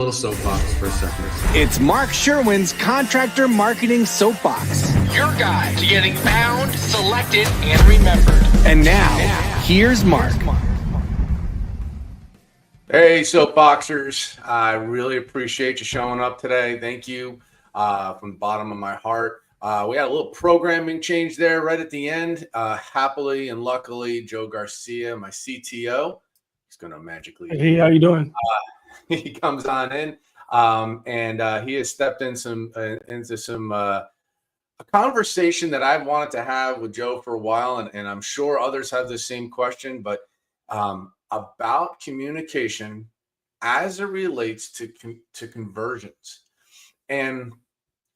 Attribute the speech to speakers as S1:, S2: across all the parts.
S1: Little soapbox for a second.
S2: It's Mark Sherwin's Contractor Marketing Soapbox.
S3: Your guide to getting found, selected, and remembered.
S2: And now, here's Mark.
S1: Hey, soapboxers. I really appreciate you showing up today. Thank you from the bottom of my heart. We had a little programming change there right at the end. Happily and luckily, Joe Garcia, my CTO, he's going to magically.
S4: Hey, how you doing?
S1: He comes on in, and he has stepped in into some a conversation that I've wanted to have with Joe for a while, and I'm sure others have the same question, but about communication as it relates to conversions. And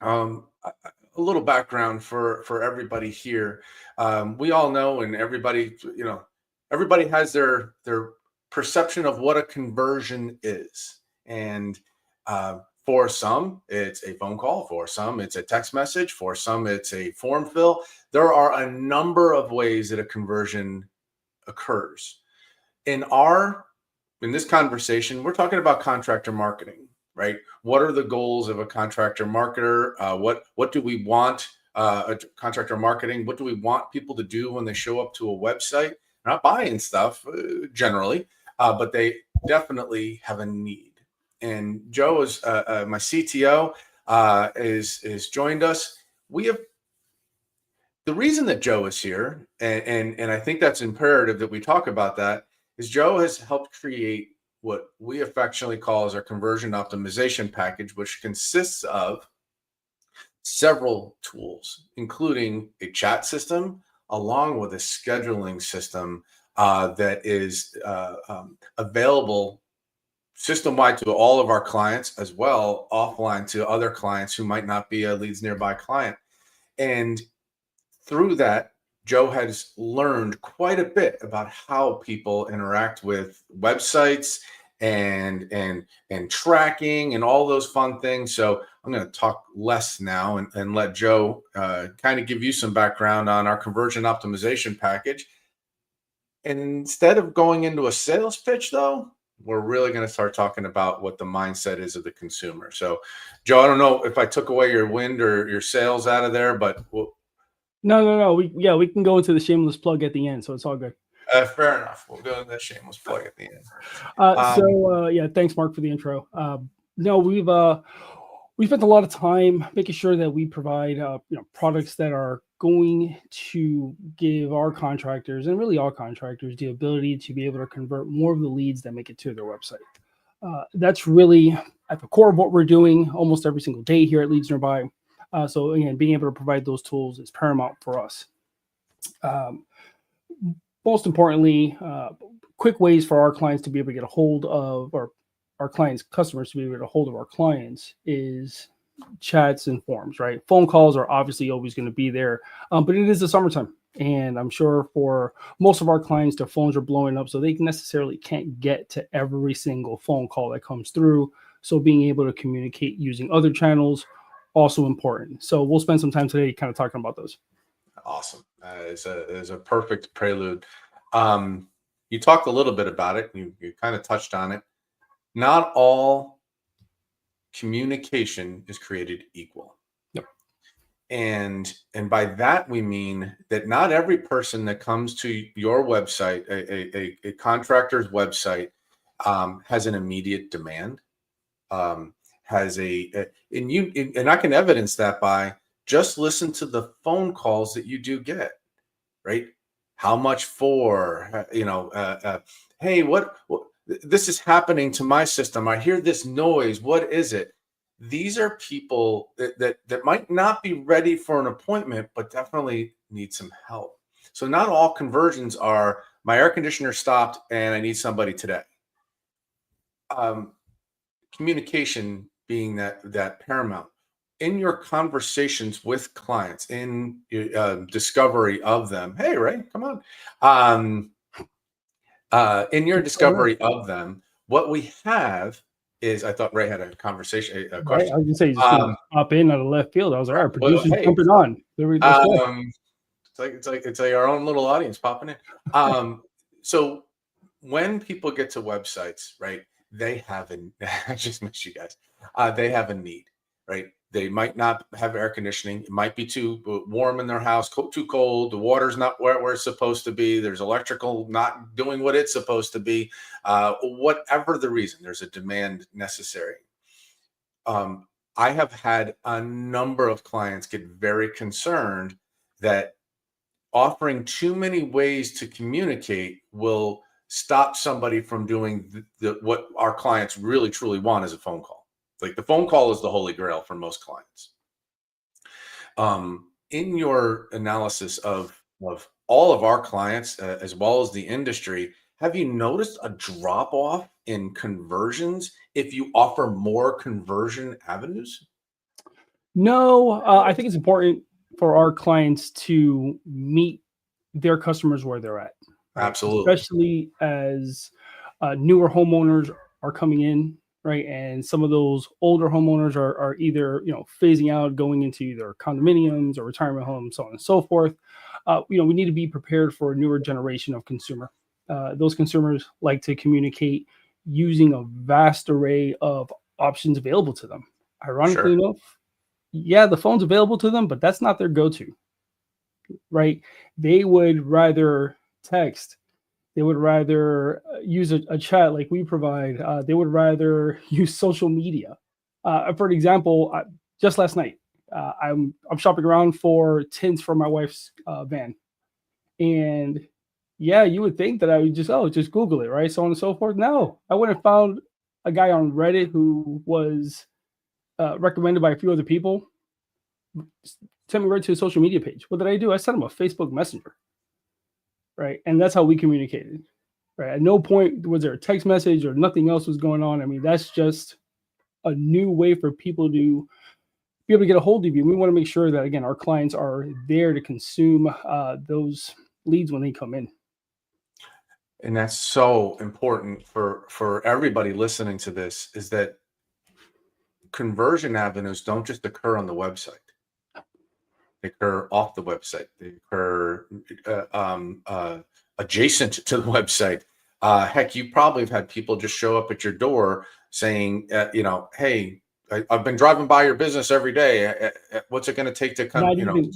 S1: a little background for everybody here. We all know, and everybody has their perception of what a conversion is. And for some, it's a phone call. For some, it's a text message. For some, it's a form fill. There are a number of ways that a conversion occurs. In this conversation, we're talking about contractor marketing, right? What are the goals of a contractor marketer? What do we want a contractor marketing? What do we want people to do when they show up to a website? They're not buying stuff generally, but they definitely have a need. And Joe is my CTO is joined us. We have the reason that Joe is here, and I think that's imperative that we talk about that, is Joe has helped create what we affectionately call as our conversion optimization package, which consists of several tools, including a chat system, along with a scheduling system that is available system-wide to all of our clients, as well offline to other clients who might not be a LeadsNearby client. And through that, Joe has learned quite a bit about how people interact with websites and tracking and all those fun things. So I'm going to talk less now and let Joe kind of give you some background on our conversion optimization package. And instead of going into a sales pitch, though, we're really going to start talking about what the mindset is of the consumer. So, Joe, I don't know if I took away your wind or your sales out of there, but
S4: No. We can go into the shameless plug at the end, so it's all good.
S1: Fair enough. We'll go into that shameless plug at the end.
S4: Thanks, Mark, for the intro. We've spent a lot of time making sure that we provide products that are going to give our contractors, and really all contractors, the ability to be able to convert more of the leads that make it to their website. That's really at the core of what we're doing almost every single day here at LeadsNearby. So again, being able to provide those tools is paramount for us. Most importantly, quick ways for our clients to be able to get a hold of, or our clients' customers to be able to get a hold of our clients, is chats and forms, right? Phone calls are obviously always going to be there, but it is the summertime. And I'm sure for most of our clients, their phones are blowing up, so they necessarily can't get to every single phone call that comes through. So being able to communicate using other channels, also important. So we'll spend some time today kind of talking about those.
S1: Awesome. It's a perfect prelude. You talked a little bit about it. You kind of touched on it. Not all communication is created equal.
S4: Yep.
S1: And by that, we mean that not every person that comes to your website, a contractor's website, has an immediate demand. And I can evidence that by just listen to the phone calls that you do get, right? How much for, hey, what this is happening to my system. I hear this noise. What is it? These are people that might not be ready for an appointment, but definitely need some help. So not all conversions are, my air conditioner stopped and I need somebody today. Communication being that paramount in your conversations with clients, in discovery of them. Hey, Ray, come on. In your discovery of them, what we have is, I thought Ray had a conversation, a question.
S4: Right, I was gonna say, just pop in out of left field. I was like, all right, producers jumping on. There we go.
S1: It's like our own little audience popping in. So when people get to websites, right, they have I just miss you guys. They have a need, right? They might not have air conditioning. It might be too warm in their house, too cold. The water's not where it's supposed to be. There's electrical not doing what it's supposed to be. Whatever the reason, there's a demand necessary. I have had a number of clients get very concerned that offering too many ways to communicate will stop somebody from doing what our clients really truly want is a phone call. Like the phone call is the holy grail for most clients. In your analysis of all of our clients, as well as the industry, have you noticed a drop off in conversions if you offer more conversion avenues?
S4: No, I think it's important for our clients to meet their customers where they're at. Right?
S1: Absolutely.
S4: Especially as newer homeowners are coming in, right? And some of those older homeowners are either, phasing out, going into either condominiums or retirement homes, so on and so forth. We need to be prepared for a newer generation of consumer. Those consumers like to communicate using a vast array of options available to them. Ironically enough, yeah, the phone's available to them, but that's not their go-to, right? They would rather text. They would rather use a chat like we provide. They would rather use social media. For example, just last night, I'm shopping around for tints for my wife's van, and yeah, you would think that I would just Google it, right? So on and so forth. No, I went and found a guy on Reddit who was recommended by a few other people. Sent me right to a social media page. What did I do? I sent him a Facebook Messenger, right? And that's how we communicated, right? At no point was there a text message or nothing else was going on. I mean, that's just a new way for people to be able to get a hold of you. We want to make sure that, again, our clients are there to consume those leads when they come in.
S1: And that's so important for everybody listening to this, is that conversion avenues don't just occur on the website. They occur off the website. They occur adjacent to the website. Heck, you probably have had people just show up at your door saying, hey, I've been driving by your business every day. What's it going to take to come?
S4: Not even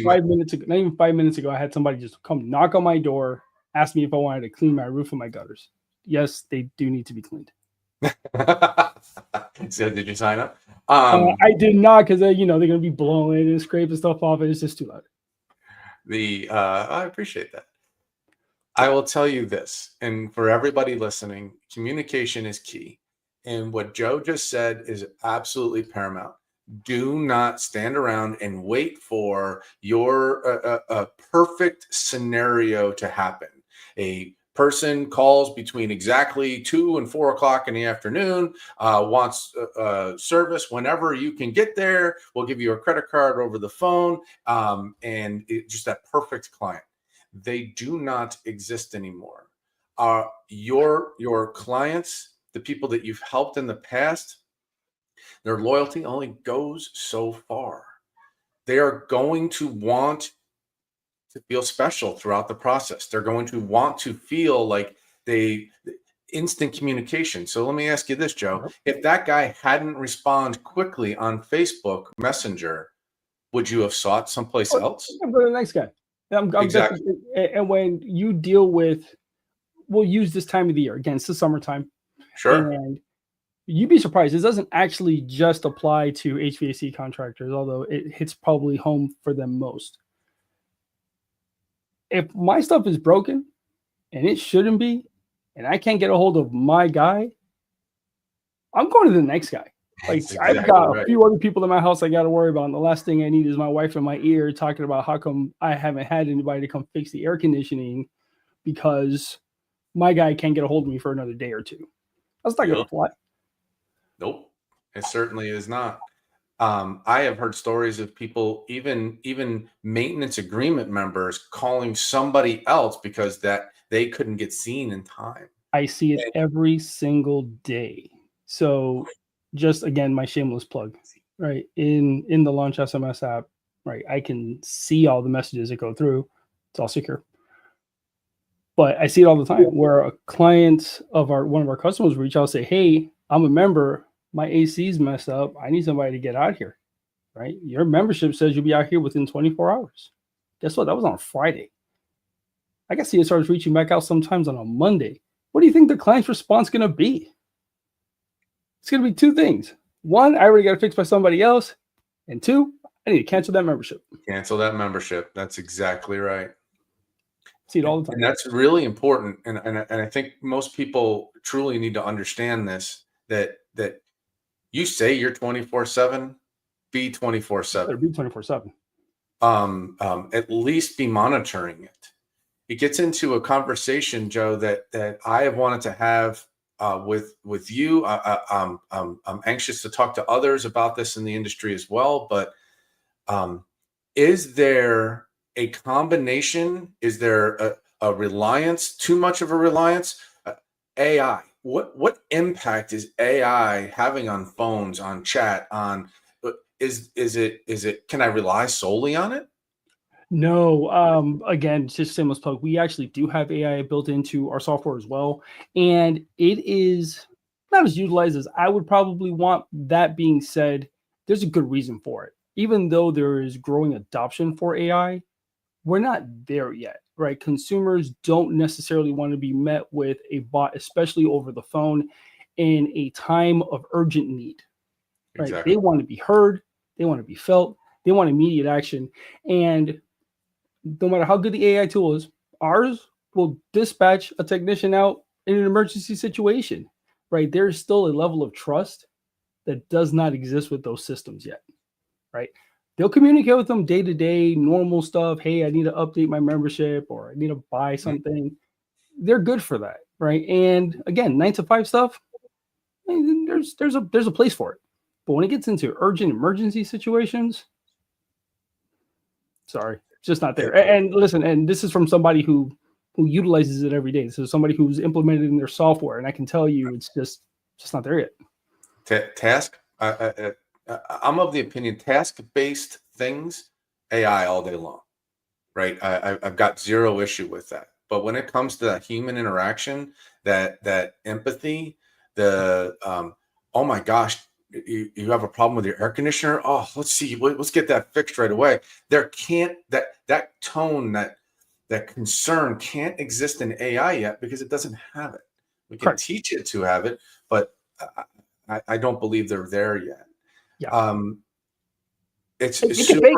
S4: 5 minutes ago. Not even 5 minutes ago, I had somebody just come knock on my door, ask me if I wanted to clean my roof and my gutters. Yes, they do need to be cleaned.
S1: So did you sign up?
S4: I did not, because they're going to be blowing and scraping stuff off. It's just too loud.
S1: I appreciate that. I will tell you this, and for everybody listening, communication is key. And what Joe just said is absolutely paramount. Do not stand around and wait for your a perfect scenario to happen. A person calls between exactly 2 and 4 o'clock in the afternoon, wants service whenever you can get there. We'll give you a credit card over the phone, and just that perfect client. They do not exist anymore. Your clients, the people that you've helped in the past, their loyalty only goes so far. They are going to want to feel special throughout the process. They're going to want to feel like instant communication. So let me ask you this, Joe. If that guy hadn't responded quickly on Facebook Messenger, would you have sought someplace else?
S4: I'm going to the next guy.
S1: Exactly.
S4: And when you deal with, we'll use this time of the year. Again, it's the summertime.
S1: Sure.
S4: And you'd be surprised. This doesn't actually just apply to HVAC contractors, although it hits probably home for them most. If my stuff is broken and it shouldn't be, and I can't get a hold of my guy, I'm going to the next guy. Like, I've got a few other people in my house I got to worry about. And the last thing I need is my wife in my ear talking about how come I haven't had anybody to come fix the air conditioning because my guy can't get a hold of me for another day or two. That's not going to fly.
S1: Nope, it certainly is not. I have heard stories of people, even maintenance agreement members, calling somebody else because that they couldn't get seen in time.
S4: I see it every single day. So just, again, my shameless plug, right? In the LaunchSMS app, right? I can see all the messages that go through. It's all secure. But I see it all the time where a client of one of our customers reach out and say, hey, I'm a member. My AC's messed up. I need somebody to get out here, right? Your membership says you'll be out here within 24 hours. Guess what? That was on a Friday. I can see it starts reaching back out sometimes on a Monday. What do you think the client's response going to be? It's going to be two things. One, I already got it fixed by somebody else. And two, I need to cancel that membership.
S1: Cancel that membership. That's exactly right.
S4: See it all the time.
S1: And that's really important. And I think most people truly need to understand this, that you say you're 24/7, be 24/7.
S4: Better be 24/7.
S1: At least be monitoring it. It gets into a conversation, Joe, that I have wanted to have with you. I'm anxious to talk to others about this in the industry as well. But is there a combination? Is there a reliance? Too much of a reliance? AI. What impact is AI having on phones, on chat, on? Is it? Can I rely solely on it?
S4: No, again, just shameless plug. We actually do have AI built into our software as well, and it is not as utilized as I would probably want. That being said, there's a good reason for it. Even though there is growing adoption for AI, we're not there yet, right? Consumers don't necessarily want to be met with a bot, especially over the phone, in a time of urgent need, right?
S1: Exactly.
S4: They want to be heard, they want to be felt, they want immediate action, and no matter how good the AI tool is, ours will dispatch a technician out in an emergency situation, right? There's still a level of trust that does not exist with those systems yet, right? They'll communicate with them day to day, normal stuff. Hey, I need to update my membership or I need to buy something. They're good for that, right? And again, 9 to 5 stuff, there's a place for it. But when it gets into urgent emergency situations, sorry, it's just not there. And listen, and this is from somebody who utilizes it every day. This is somebody who's implemented in their software, and I can tell you, it's just not there yet.
S1: Task. I'm of the opinion task-based things, AI all day long, right? I've got zero issue with that. But when it comes to that human interaction, that empathy, oh my gosh, you have a problem with your air conditioner. Oh, let's see, let's get that fixed right away. There can't that tone, that concern can't exist in AI yet because it doesn't have it. We can
S4: Correct.
S1: teach it to have it, but I don't believe they're there yet.
S4: Yeah.
S1: It's
S4: It can fake,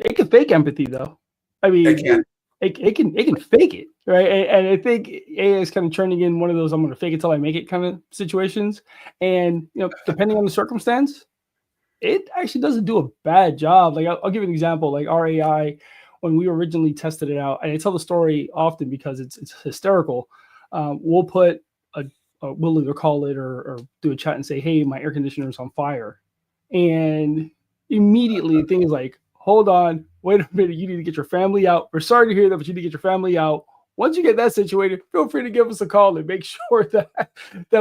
S4: it can fake empathy though. I mean, it can fake it, right? And I think AI is kind of turning in one of those I'm going to fake it till I make it kind of situations. And depending on the circumstance, it actually doesn't do a bad job. Like I'll give you an example. Like our AI, when we originally tested it out, and I tell the story often because it's hysterical. We'll put we'll either call it or do a chat and say, "Hey, my air conditioner is on fire," and immediately the thing is like, hold on, wait a minute, you need to get your family out. We're sorry to hear that, but you need to get your family out. Once you get that situated, feel free to give us a call and make sure that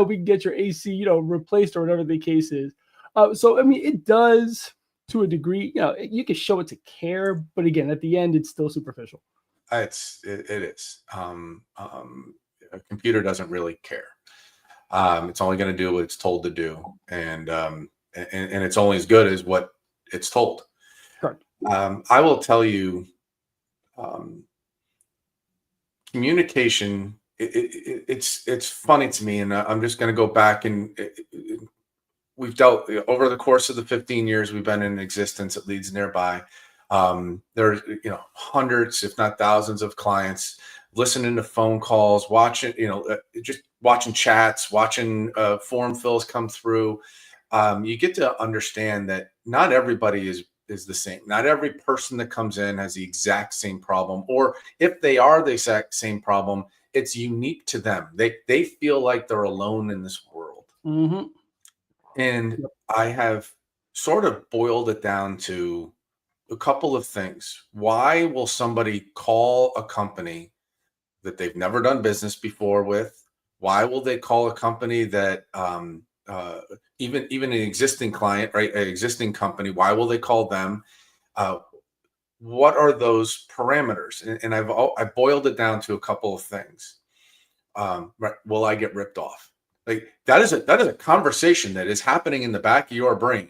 S4: we can get your AC, replaced or whatever the case is. So, I mean, it does to a degree, you can show it to care, but again, at the end, it's still superficial.
S1: It is. A computer doesn't really care. It's only going to do what it's told to do. And it's only as good as what it's told.
S4: Correct.
S1: I will tell you, communication. It's funny to me, and I'm just going to go back and we've dealt over the course of the 15 years we've been in existence at LeadsNearby. There's hundreds, if not thousands, of clients listening to phone calls, watching just watching chats, watching form fills come through. You get to understand that not everybody is the same. Not every person that comes in has the exact same problem, or if they are the exact same problem, it's unique to them. They feel like they're alone in this world.
S4: Mm-hmm.
S1: And I have sort of boiled it down to a couple of things. Why will somebody call a company that they've never done business before with? Why will they call a company that even an existing client, right? An existing company, why will they call them? what are those parameters? And I boiled it down to a couple of things. Right. Will I get ripped off? Like that is a conversation that is happening in the back of your brain.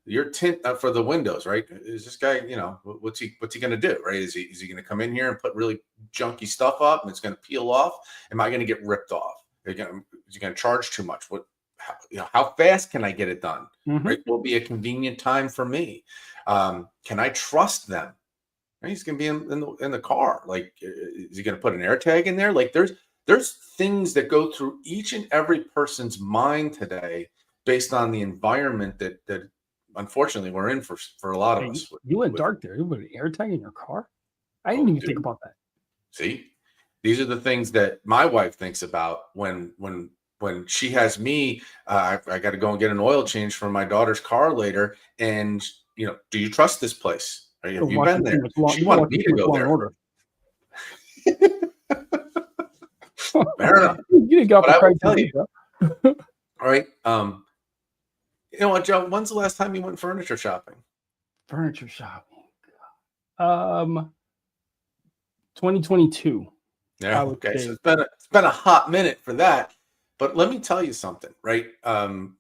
S1: Your tint for the windows, right? Is this guy, what's he going to do, right? Is he going to come in here and put really junky stuff up and it's going to peel off? Am I going to get ripped off? Is he going to charge too much? How fast can I get it done?
S4: Mm-hmm.
S1: Right? Will be a convenient time for me. Can I trust them? Right? He's going to be in the car. Like, is he going to put an air tag in there? Like, there's things that go through each and every person's mind today based on the environment that unfortunately we're in for a lot of us.
S4: You went dark there. You put an air tag in your car? I didn't even think about that.
S1: See, these are the things that my wife thinks about when she has me. I got to go and get an oil change for my daughter's car later. And do you trust this place? Have you been there? She wanted me to go there. Fair enough.
S4: You didn't get off the
S1: will tell you.
S4: bro.
S1: All right. You know what, Joe? When's the last time you went furniture shopping?
S4: Furniture shopping. 2022.
S1: Yeah. Okay. So it's been a hot minute for that. But let me tell you something, right?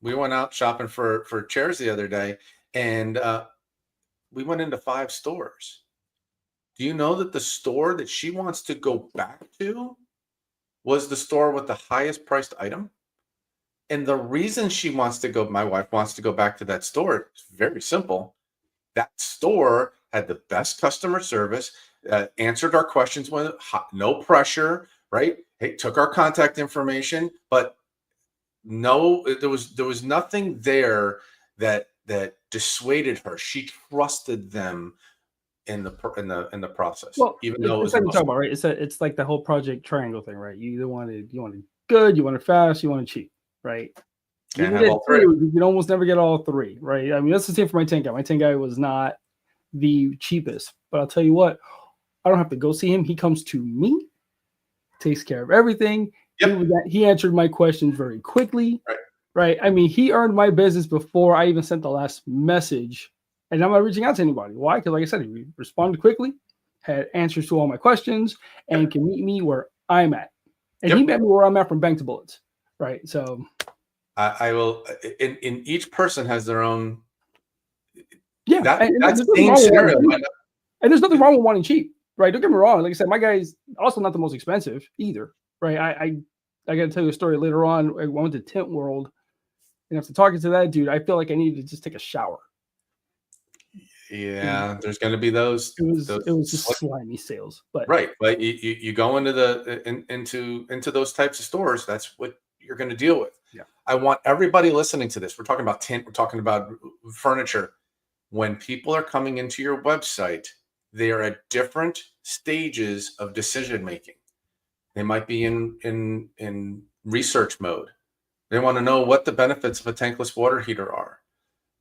S1: We went out shopping for chairs the other day, and we went into 5 stores. Do you know that the store that she wants to go back to was the store with the highest priced item? And the reason my wife wants to go back to that store, it's very simple. That store had the best customer service, answered our questions with no pressure, right? Hey, took our contact information, but no, there was nothing there that dissuaded her. She trusted them in the process.
S4: Well,
S1: even though
S4: it's like we're talking about, right? It's like the whole Project Triangle thing, right? You either want it good, you want it fast, you want it cheap, right?
S1: Can't have all 3.
S4: You can almost never get all 3, right? I mean, that's the same for my tent guy. My tent guy was not the cheapest, but I'll tell you what, I don't have to go see him. He comes to me, takes care of everything. Yep. He answered my questions very quickly, right? I mean, he earned my business before I even sent the last message. And I'm not reaching out to anybody. Why? Because like I said, he responded quickly, had answers to all my questions, and can meet me where I'm at. And he met me where I'm at from bank to bullets, right? So
S1: I will. In each person has their own.
S4: Yeah,
S1: that's the same scenario.
S4: And there's nothing wrong with wanting cheap, right? Don't get me wrong. Like I said, my guy's also not the most expensive either, right? I got to tell you a story later on. I went to Tent World, and after talking to that dude, I feel like I needed to just take a shower.
S1: Yeah, there's going to be those.
S4: It was just slimy sales, but
S1: right. But you go into into those types of stores. That's what you're going to deal with.
S4: Yeah.
S1: I want everybody listening to this. We're talking about tent. We're talking about furniture. When people are coming into your website, they are at different stages of decision making. They might be in research mode. They want to know what the benefits of a tankless water heater are.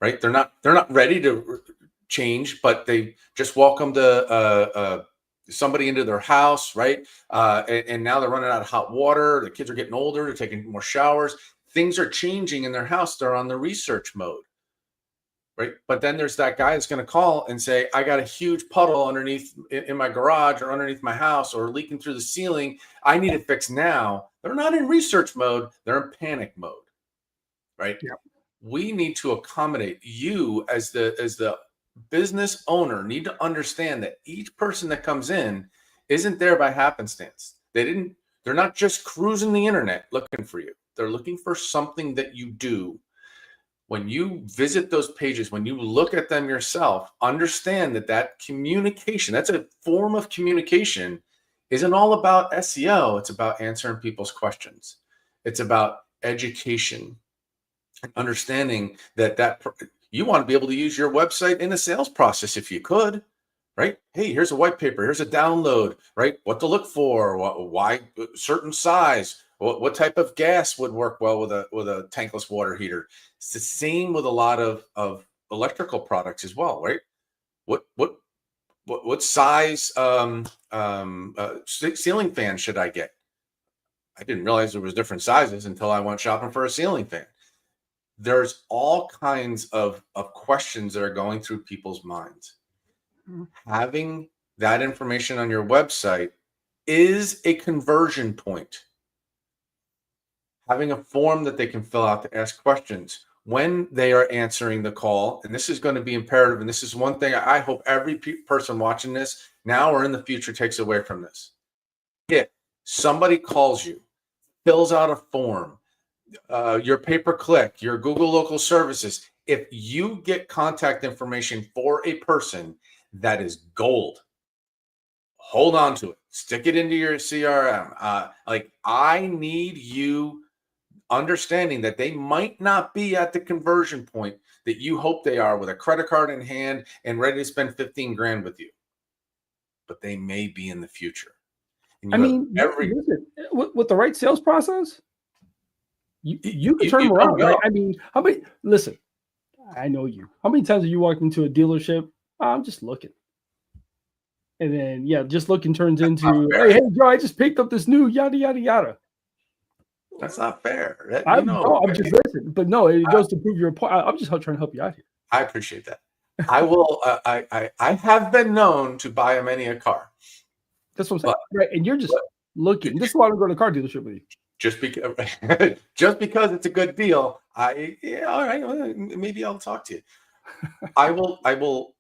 S1: Right. They're not ready to change, but they just welcomed somebody into their house, right? And now they're running out of hot water. The kids are getting older. They're taking more showers. Things are changing in their house. They're on the research mode, right? But then there's that guy that's going to call and say, I got a huge puddle underneath in my garage or underneath my house or leaking through the ceiling. I need it fixed now. They're not in research mode. They're in panic mode, right?
S4: Yeah.
S1: We need to accommodate you as the business owner need to understand that each person that comes in isn't there by happenstance. They're not just cruising the internet looking for you. They're looking for something that you do. When you visit those pages, when you look at them yourself, understand that communication, that's a form of communication, isn't all about SEO. It's about answering people's questions. It's about education, understanding that you want to be able to use your website in a sales process if you could, right? Hey, here's a white paper. Here's a download, right? What to look for, why certain size, what type of gas would work well with a tankless water heater. It's the same with a lot of electrical products as well, right? What size ceiling fan should I get? I didn't realize there was different sizes until I went shopping for a ceiling fan. There's all kinds of questions that are going through people's minds. having that information on your website is a conversion point. Having a form that they can fill out to ask questions when they are answering the call. And this is going to be imperative. And this is one thing I hope every person watching this now or in the future takes away from this. If somebody calls you, fills out a form, your pay-per-click, your Google local services, if you get contact information for a person, that is gold. Hold on to it. Stick it into your CRM. Like, I need you understanding that they might not be at the conversion point that you hope they are with a credit card in hand and ready to spend 15 grand with you, but they may be in the future. And
S4: I mean, listen, with the right sales process, you can turn them around, right? I mean, listen, I know you. How many times have you walked into a dealership? I'm just looking. And then, just looking turns into, hey, Joe, I just picked up this new yada, yada, yada.
S1: That's not fair.
S4: I'm just listening. But no, it goes to prove your point. I'm just trying to help you out here.
S1: I appreciate that. I will. I have been known to buy many a car.
S4: That's what I'm saying. Right. And you're just looking. This is why I don't go to the car dealership with you. Just
S1: because it's a good deal. All right. Well, maybe I'll talk to you. I will.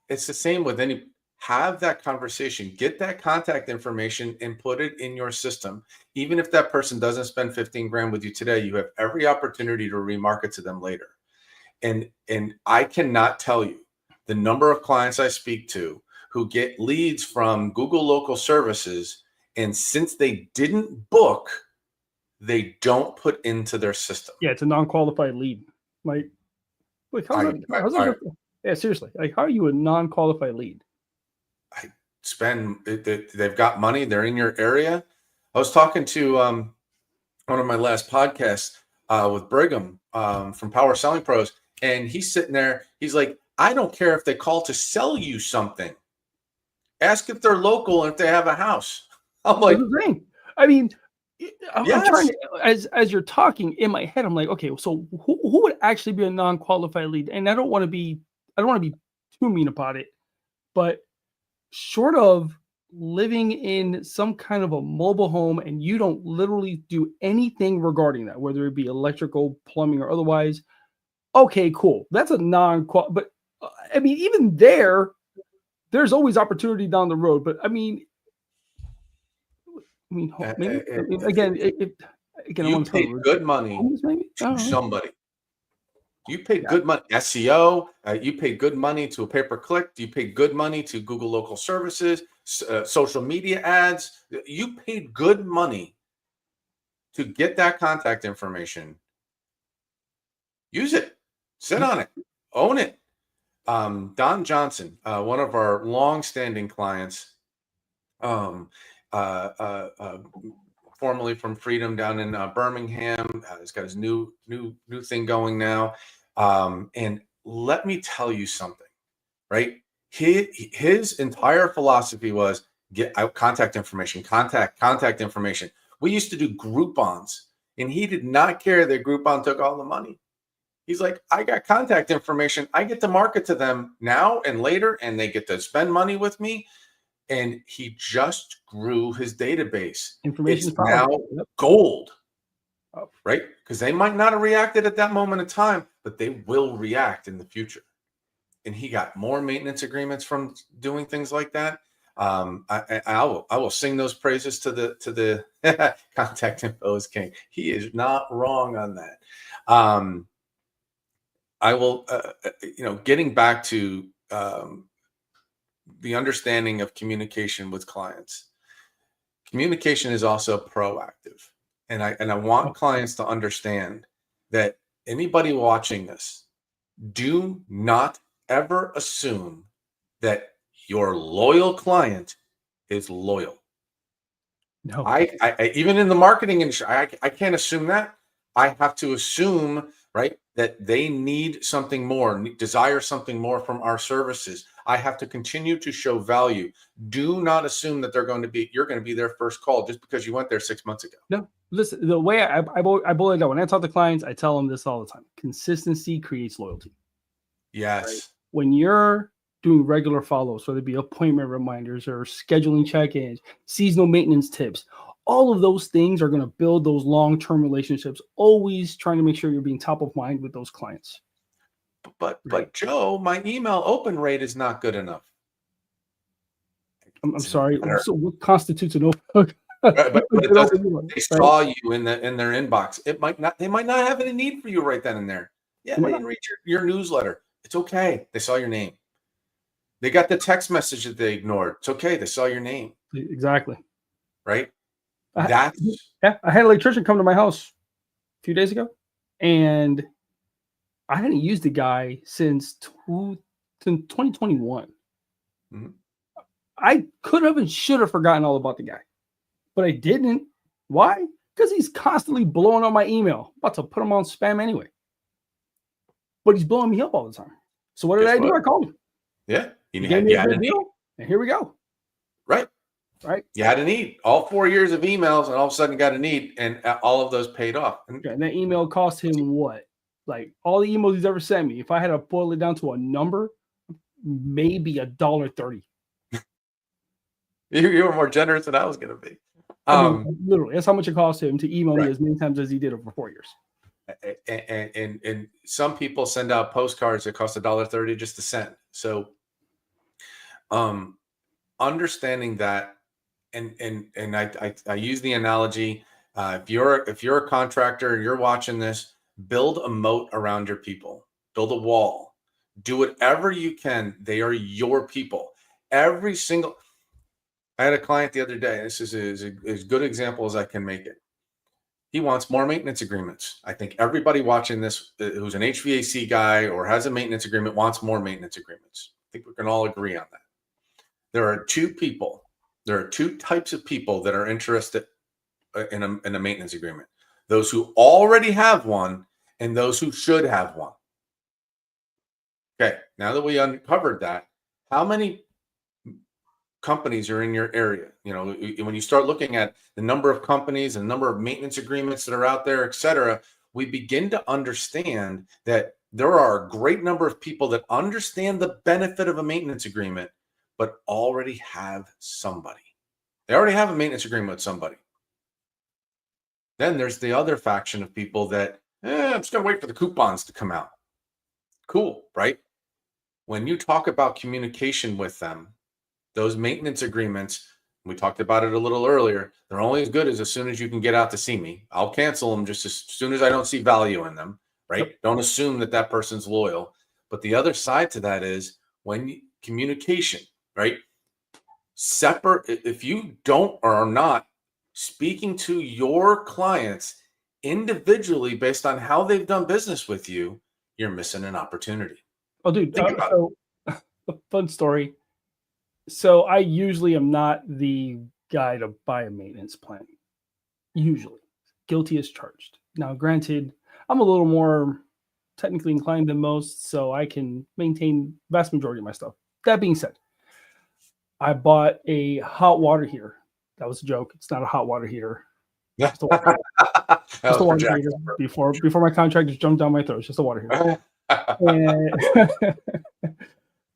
S1: It's the same with any. Have that conversation, get that contact information and put it in your system. Even if that person doesn't spend 15 grand with you today, you have every opportunity to remarket to them later. And I cannot tell you the number of clients I speak to who get leads from Google local services. And since they didn't book, they don't put into their system.
S4: Yeah, it's a non-qualified lead. Like how's that? Yeah, seriously. Like, how are you a non-qualified lead?
S1: They've got money. They're in your area. I was talking to one of my last podcasts with Brigham from Power Selling Pros, and he's sitting there. He's like, I don't care if they call to sell you something. Ask if they're local and if they have a house. I'm like,
S4: I mean, I'm trying to, as you're talking in my head, I'm like, okay, so who would actually be a non-qualified lead? And I don't want to be too mean about it, but short of living in some kind of a mobile home and you don't literally do anything regarding that, whether it be electrical, plumbing, or otherwise, okay, cool. That's a non-qual. But I mean, even there's always opportunity down the road. But I mean, maybe, again, I want to
S1: pay good money to somebody. You paid good money, SEO. You paid good money to a pay-per-click. You paid good money to Google local services, social media ads. You paid good money to get that contact information. Use it. Sit on it. Own it. Don Johnson, one of our long-standing clients, formerly from Freedom down in Birmingham. He's got his new thing going now. And let me tell you something, right? His entire philosophy was get out contact information, contact information. We used to do Groupons, and he did not care that Groupon took all the money. He's like, I got contact information. I get to market to them now and later, and they get to spend money with me. And he just grew his database.
S4: Information is
S1: now gold, right? Because they might not have reacted at that moment in time, but they will react in the future. And he got more maintenance agreements from doing things like that. I will sing those praises to the contact info is king. He is not wrong on that. I will, getting back to the understanding of communication with clients. Communication is also proactive. And I want clients to understand that anybody watching this, do not ever assume that your loyal client is loyal.
S4: No,
S1: I even in the marketing industry, I can't assume that. I have to assume, right, that they need something more, desire something more from our services. I have to continue to show value. Do not assume that you're going to be their first call just because you went there 6 months ago.
S4: No, listen, the way I boil it down, when I talk to clients, I tell them this all the time. Consistency creates loyalty.
S1: Yes.
S4: Right? When you're doing regular follow-ups, whether it be appointment reminders or scheduling check-ins, seasonal maintenance tips. All of those things are going to build those long-term relationships, always trying to make sure you're being top of mind with those clients.
S1: But Joe, my email open rate is not good enough.
S4: I'm sorry. So what constitutes an open?
S1: But they saw you in their inbox. They might not have any need for you right then and there. Yeah, they didn't read your newsletter. It's okay. They saw your name. They got the text message that they ignored. It's okay. They saw your name.
S4: Exactly.
S1: Right.
S4: I had an electrician come to my house a few days ago, and I hadn't used the guy since 2021.
S1: Mm-hmm.
S4: I could have and should have forgotten all about the guy, but I didn't. Why? Because he's constantly blowing up my email. I'm about to put him on spam anyway. But he's blowing me up all the time. So what did I do? I called him.
S1: Yeah.
S4: He gave me a good deal, and here we go.
S1: Right. You had a need. All 4 years of emails, and all of a sudden got a need, and all of those paid off.
S4: And that email cost him what? Like all the emails he's ever sent me, if I had to boil it down to a number, maybe $1.30.
S1: You were more generous than I was going to be.
S4: Literally, that's how much it cost him to email me as many times as he did over 4 years.
S1: And some people send out postcards that cost $1.30 just to send. So, understanding that, and I use the analogy. If you're a contractor and you're watching this, build a moat around your people. Build a wall. Do whatever you can. They are your people. Every single. I had a client the other day. This is as good example as I can make it. He wants more maintenance agreements. I think everybody watching this who's an HVAC guy or has a maintenance agreement wants more maintenance agreements. I think we can all agree on that. There are two types of people that are interested in a maintenance agreement. Those who already have one and those who should have one. Okay, now that we uncovered that, how many companies are in your area? You know, when you start looking at the number of companies and the number of maintenance agreements that are out there, et cetera, we begin to understand that there are a great number of people that understand the benefit of a maintenance agreement, but already have somebody. They already have a maintenance agreement with somebody. Then there's the other faction of people that, I'm just going to wait for the coupons to come out. Cool, right? When you talk about communication with them, those maintenance agreements, we talked about it a little earlier, they're only as good as soon as you can get out to see me. I'll cancel them just as soon as I don't see value in them, right? Yep. Don't assume that person's loyal. But the other side to that is communication, right? Separate, if you don't or are not speaking to your clients individually based on how they've done business with you, you're missing an opportunity.
S4: Oh, dude, so a fun story. So I usually am not the guy to buy a maintenance plan. Usually. Guilty as charged. Now, granted, I'm a little more technically inclined than most, so I can maintain vast majority of my stuff. That being said, I bought a hot water heater. That was a joke. It's not a hot water heater. Just a water heater. Just a water heater. Before my contractors jumped down my throat. It's just a water heater.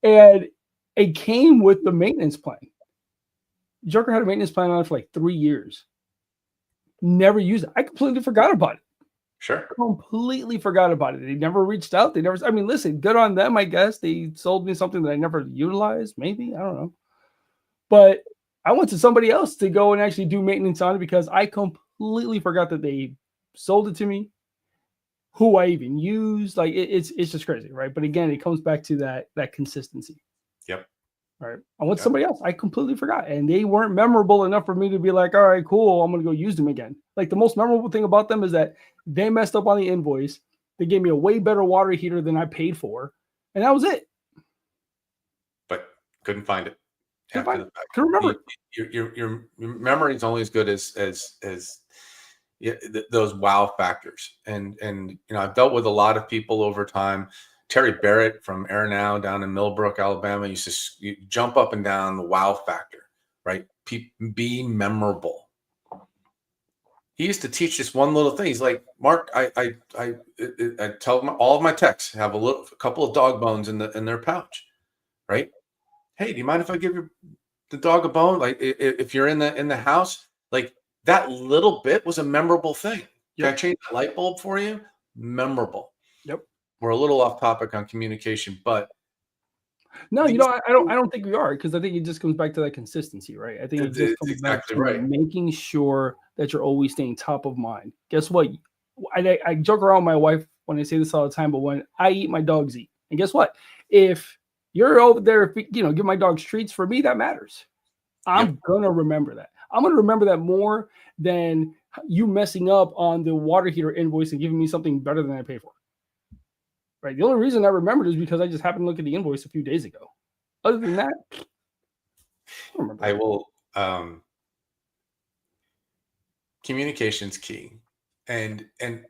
S4: And it came with the maintenance plan. Joker had a maintenance plan on it for like 3 years. Never used it. I completely forgot about it.
S1: Sure.
S4: Completely forgot about it. They never reached out. Listen, good on them, I guess. They sold me something that I never utilized. Maybe. I don't know. But I went to somebody else to go and actually do maintenance on it because I completely forgot that they sold it to me. Who I even used. Like it's just crazy, right? But again, it comes back to that consistency.
S1: Yep.
S4: Right. I went to somebody else. I completely forgot. And they weren't memorable enough for me to be like, all right, cool. I'm going to go use them again. Like the most memorable thing about them is that they messed up on the invoice. They gave me a way better water heater than I paid for. And that was it. But
S1: couldn't find it.
S4: Couldn't remember
S1: it. Your memory is only as good as those wow factors. And I've dealt with a lot of people over time. Terry Barrett from Air Now down in Millbrook, Alabama, used to jump up and down the wow factor, right? Be memorable. He used to teach this one little thing. He's like, Mark, I tell all of my techs have a couple of dog bones in their pouch, right? hey, do you mind if I give the dog a bone? Like if you're in the house, like that little bit was a memorable thing. Can I
S4: Yep.
S1: change the light bulb for you? Memorable.
S4: Yep.
S1: We're a little off topic on communication, but
S4: No,
S1: these
S4: I don't think we are, because I think it just comes back to that consistency, right? I think it just
S1: it's
S4: comes back
S1: exactly
S4: to
S1: right.
S4: making sure that you're always staying top of mind. Guess what? I joke around with my wife when I say this all the time, but when I eat, my dogs eat. And guess what? If you're over there, give my dogs treats, for me, that matters. I'm gonna remember that. I'm gonna remember that more than you messing up on the water heater invoice and giving me something better than I pay for. Right. The only reason I remembered is because I just happened to look at the invoice a few days ago. Other than that, I don't remember.
S1: I will. Communication's key, and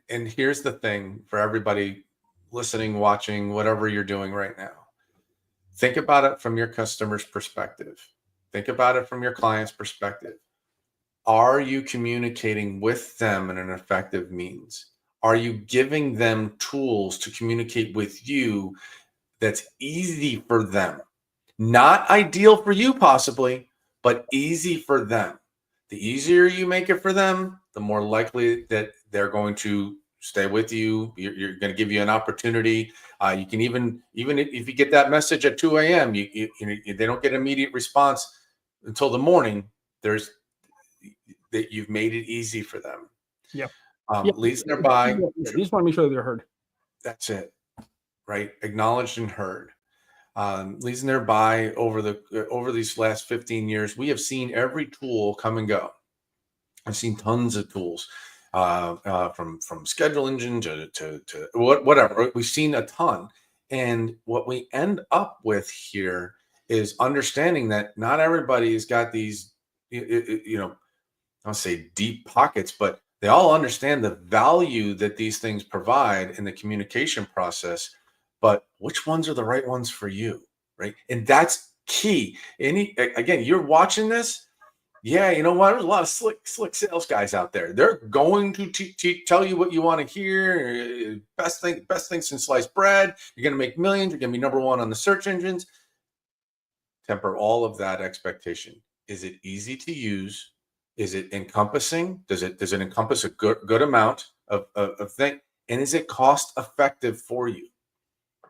S1: here's the thing for everybody listening, watching, whatever you're doing right now. Think about it from your customer's perspective. Think about it from your client's perspective. Are you communicating with them in an effective means? Are you giving them tools to communicate with you that's easy for them? Not ideal for you, possibly, but easy for them. The easier you make it for them, the more likely that they're going to stay with you. You're going to give you an opportunity. You can even if you get that message at 2 a.m., they don't get immediate response until the morning. There's that you've made it easy for them.
S4: Yeah.
S1: LeadsNearby.
S4: They just want to make sure they're heard.
S1: That's it, right? Acknowledged and heard. LeadsNearby over these last 15 years, we have seen every tool come and go. I've seen tons of tools, from schedule engine to whatever. We've seen a ton, and what we end up with here is understanding that not everybody's got these, I'll say deep pockets, but they all understand the value that these things provide in the communication process. But which ones are the right ones for you, right? And that's key. Again, you're watching this. Yeah, you know what? There's a lot of slick sales guys out there. They're going to tell you what you want to hear. Best thing since sliced bread. You're going to make millions. You're going to be number one on the search engines. Temper all of that expectation. Is it easy to use? Is it encompassing? Does it encompass a good amount of thing? And is it cost effective for you?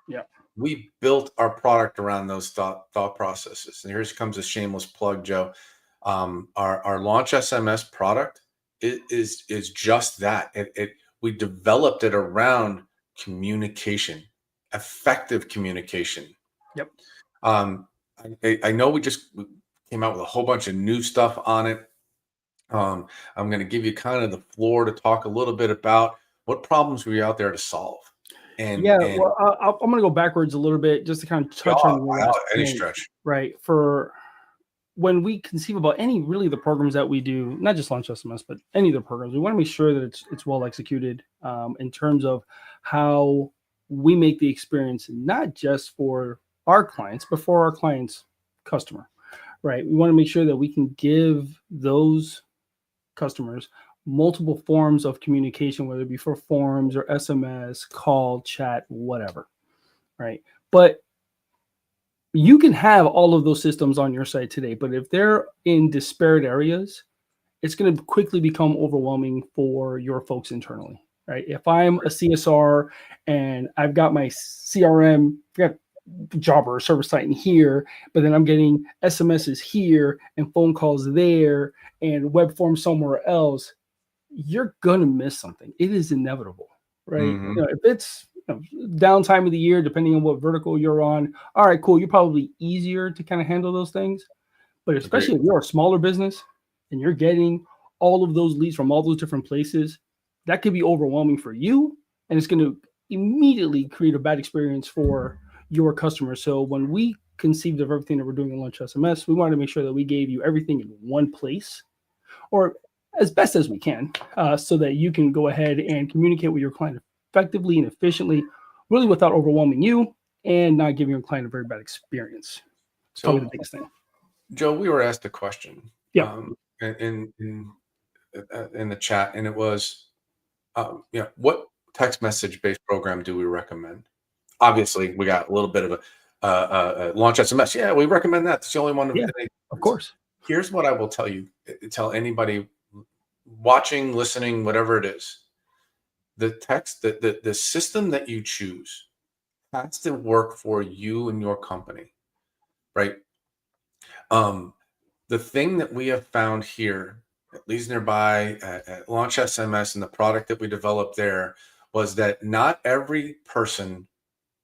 S4: Yeah.
S1: We built our product around those thought processes. And here comes a shameless plug, Joe. Our LaunchSMS product is just that. We developed it around communication, effective communication.
S4: Yep.
S1: I know we came out with a whole bunch of new stuff on it. I'm going to give you kind of the floor to talk a little bit about what problems were you out there to solve.
S4: I'm going to go backwards a little bit just to kind of touch on
S1: any stretch.
S4: Right. For when we conceive about really the programs that we do, not just LaunchSMS, but any of the programs, we want to make sure that it's well executed in terms of how we make the experience not just for our clients, but for our clients' customer. Right. We want to make sure that we can give those customers multiple forms of communication, whether it be for forums or SMS, call, chat, whatever. Right. But you can have all of those systems on your site today, but if they're in disparate areas, it's going to quickly become overwhelming for your folks internally, right? If I'm a CSR and I've got my CRM, got Jobber or server site in here, but then I'm getting SMSs here and phone calls there and web forms somewhere else, you're going to miss something. It is inevitable, right?
S1: Mm-hmm.
S4: If it's downtime of the year, depending on what vertical you're on, all right, cool. You're probably easier to kind of handle those things. But especially if you're a smaller business and you're getting all of those leads from all those different places, that could be overwhelming for you. And it's going to immediately create a bad experience for your customers. So when we conceived of everything that we're doing in LaunchSMS, we wanted to make sure that we gave you everything in one place, or as best as we can, so that you can go ahead and communicate with your client effectively and efficiently, really without overwhelming you and not giving your client a very bad experience. It's probably the biggest thing.
S1: Joe, we were asked a question in the chat, and it was, what text message based program do we recommend? Obviously, we got a little bit of LaunchSMS. Yeah, we recommend that. It's the only one.
S4: Yeah, of course.
S1: Here's what I will tell you. Tell anybody watching, listening, whatever it is. The system that you choose has to work for you and your company, right? The thing that we have found here at LeadsNearby, at LaunchSMS, and the product that we developed there was that not every person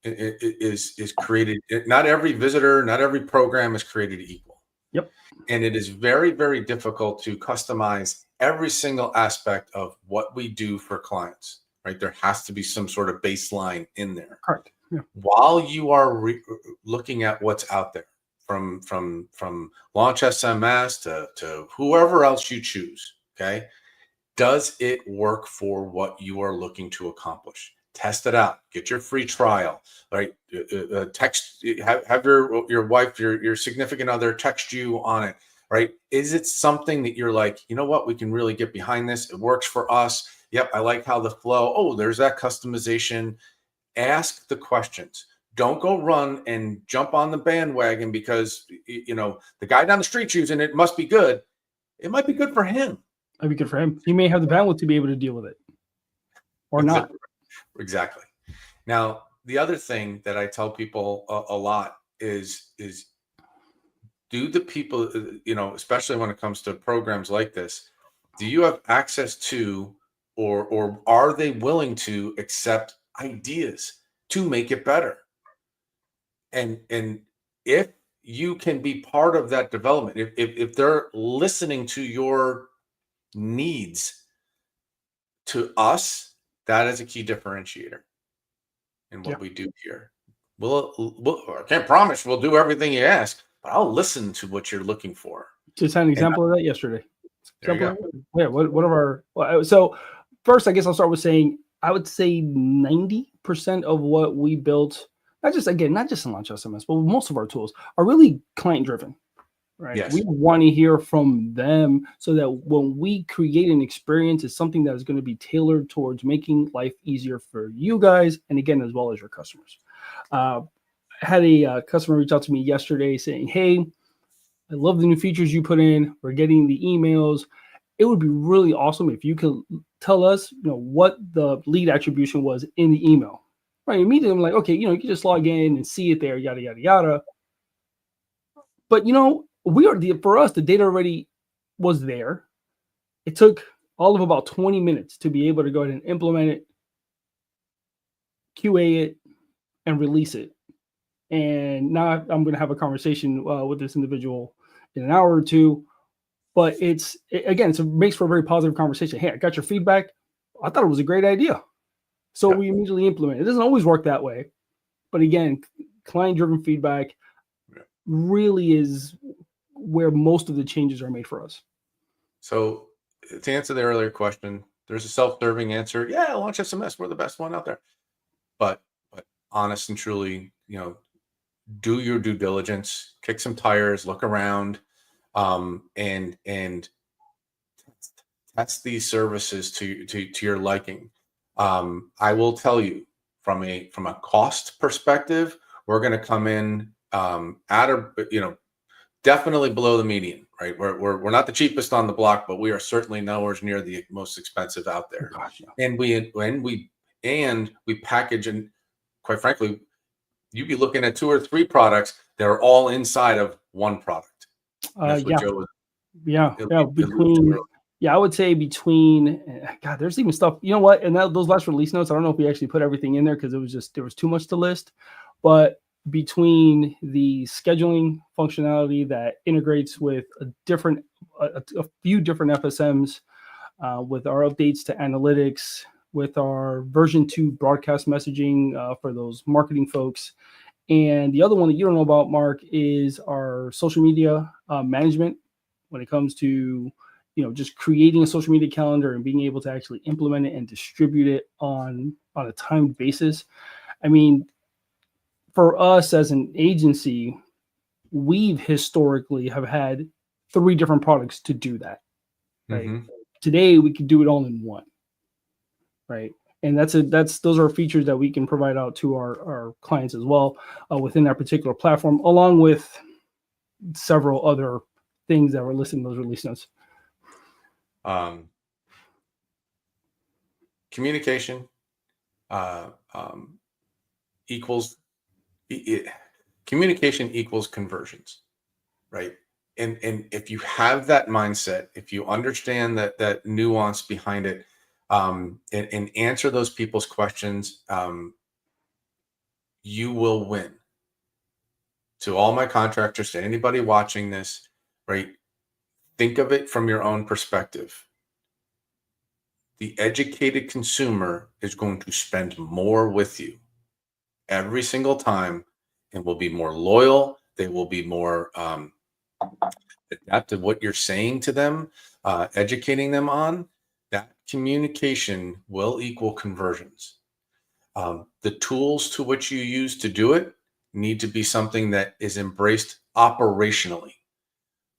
S1: is created. Not every visitor, not every program is created equal.
S4: Yep.
S1: And it is very, very difficult to customize every single aspect of what we do for clients, right? There has to be some sort of baseline in there.
S4: Correct. Yeah.
S1: While you are looking at what's out there, from LaunchSMS to whoever else you choose, okay? Does it work for what you are looking to accomplish? Test it out. Get your free trial, right? Text, have your wife, your significant other text you on it, right? Is it something that you're like, you know what, we can really get behind this? It works for us. Yep, I like how the flow. Oh, there's that customization. Ask the questions. Don't go run and jump on the bandwagon because, you know, the guy down the street's using it. Must be good. It might be good for him.
S4: That'd be good for him. He may have the bandwidth to be able to deal with it or not.
S1: Exactly. Now, the other thing that I tell people a lot is do the people, you know, especially when it comes to programs like this, do you have access to, or are they willing to accept ideas to make it better? And if you can be part of that development, if they're listening to your needs, to us, that is a key differentiator in what we do here. I can't promise we'll do everything you ask, but I'll listen to what you're looking for.
S4: Just had an example of that yesterday.
S1: There you go.
S4: Yeah, one of our. So first, I guess I'll start with saying I would say 90% of what we built, not just in LaunchSMS, but most of our tools are really client driven. Right.
S1: Yes.
S4: We want to hear from them so that when we create an experience, it's something that is going to be tailored towards making life easier for you guys. And again, as well as your customers. I had a customer reach out to me yesterday saying, hey, I love the new features you put in. We're getting the emails. It would be really awesome if you could tell us, you know, what the lead attribution was in the email. Right. Immediately, I'm like, okay, you know, you can just log in and see it there, yada, yada, yada. But, you know, for us, the data already was there. It took all of about 20 minutes to be able to go ahead and implement it, QA it, and release it. And now I'm going to have a conversation with this individual in an hour or two. But it makes for a very positive conversation. Hey, I got your feedback. I thought it was a great idea. So we immediately implement it. It doesn't always work that way. But again, client-driven feedback really is where most of the changes are made for us.
S1: So to answer the earlier question, there's a self-serving answer. Yeah, LaunchSMS, we're the best one out there. But honest and truly, you know, do your due diligence, kick some tires, look around, and test these services to your liking. I will tell you from a cost perspective, we're going to come in at a, you know, definitely below the median, right? We're not the cheapest on the block, but we are certainly nowhere near the most expensive out there.
S4: Oh, gosh, yeah.
S1: And we package, and quite frankly, you'd be looking at 2 or 3 products that are all inside of one product. I
S4: would say between, God, there's even stuff, you know what? And those last release notes, I don't know if we actually put everything in there because there was too much to list, but between the scheduling functionality that integrates with a few different FSMs, with our updates to analytics, with our version 2 broadcast messaging for those marketing folks. And the other one that you don't know about, Mark, is our social media management when it comes to, you know, just creating a social media calendar and being able to actually implement it and distribute it on a timed basis. I mean, for us as an agency, we've historically have had 3 different products to do that. Right. Mm-hmm. Today we could do it all in one. Right. And those are features that we can provide out to our clients as well within that particular platform, along with several other things that were listed in those release notes.
S1: Communication communication equals conversions, right? And if you have that mindset, if you understand that nuance behind it, and answer those people's questions, you will win. To all my contractors, to anybody watching this, right? Think of it from your own perspective. The educated consumer is going to spend more with you every single time and will be more loyal. They will be more adapt to what you're saying to them, educating them on. That communication will equal conversions. The tools to which you use to do it need to be something that is embraced operationally.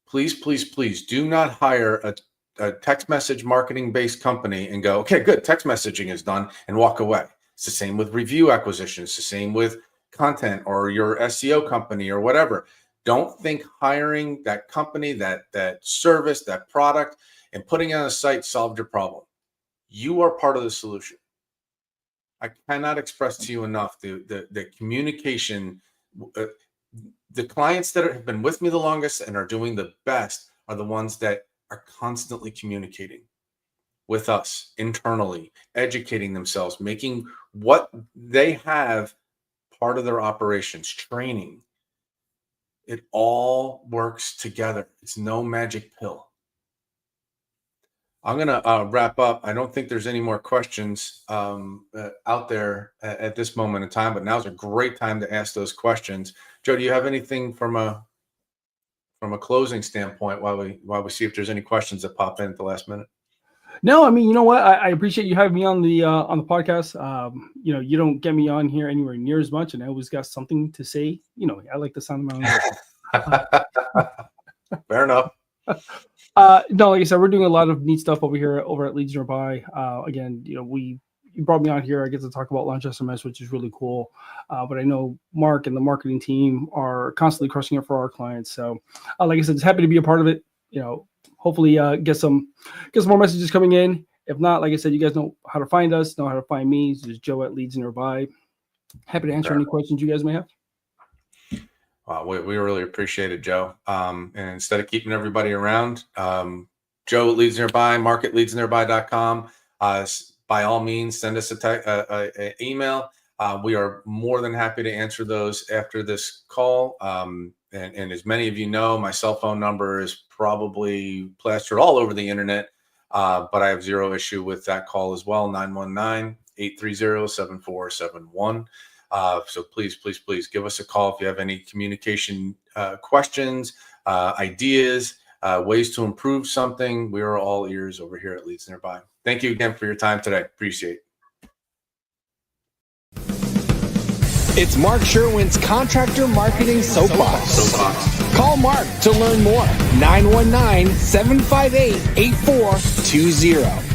S1: Please, please, please do not hire a text message marketing based company and go, okay, good, text messaging is done, and walk away. It's the same with review acquisition. It's the same with content or your SEO company or whatever. Don't think hiring that company, that service, that product, and putting it on a site solved your problem. You are part of the solution. I cannot express to you enough the communication. The clients that have been with me the longest and are doing the best are the ones that are constantly communicating with us internally, educating themselves, making what they have part of their operations, training. It all works together. It's no magic pill. I'm going to wrap up. I don't think there's any more questions out there at this moment in time, but now's a great time to ask those questions. Joe, do you have anything from a closing standpoint while we see if there's any questions that pop in at the last minute?
S4: No, I mean, you know what? I appreciate you having me on the podcast. You don't get me on here anywhere near as much, and I always got something to say. I like the sound of my own voice.
S1: Fair enough.
S4: No, like I said, we're doing a lot of neat stuff over at LeadsNearby. Again, you brought me on here. I get to talk about LaunchSMS, which is really cool. But I know Mark and the marketing team are constantly crushing it for our clients. So, like I said, just happy to be a part of it. Hopefully get some more messages coming in. If not, like I said, you guys know how to find us, know how to find me. This is Joe at LeadsNearby. Happy to answer any questions you guys may have.
S1: We really appreciate it, Joe. And instead of keeping everybody around, Joe at LeadsNearby, Mark at LeadsNearby.com. By all means, send us an email. We are more than happy to answer those after this call. And as many of you know, my cell phone number is probably plastered all over the internet, but I have zero issue with that call as well, 919-830-7471. So please give us a call if you have any communication questions, ideas, ways to improve something. We are all ears over here at LeadsNearby. Thank you again for your time today. Appreciate it.
S2: It's Mark Sherwin's Contractor Marketing Soapbox. Call Mark to learn more. 919-758-8420.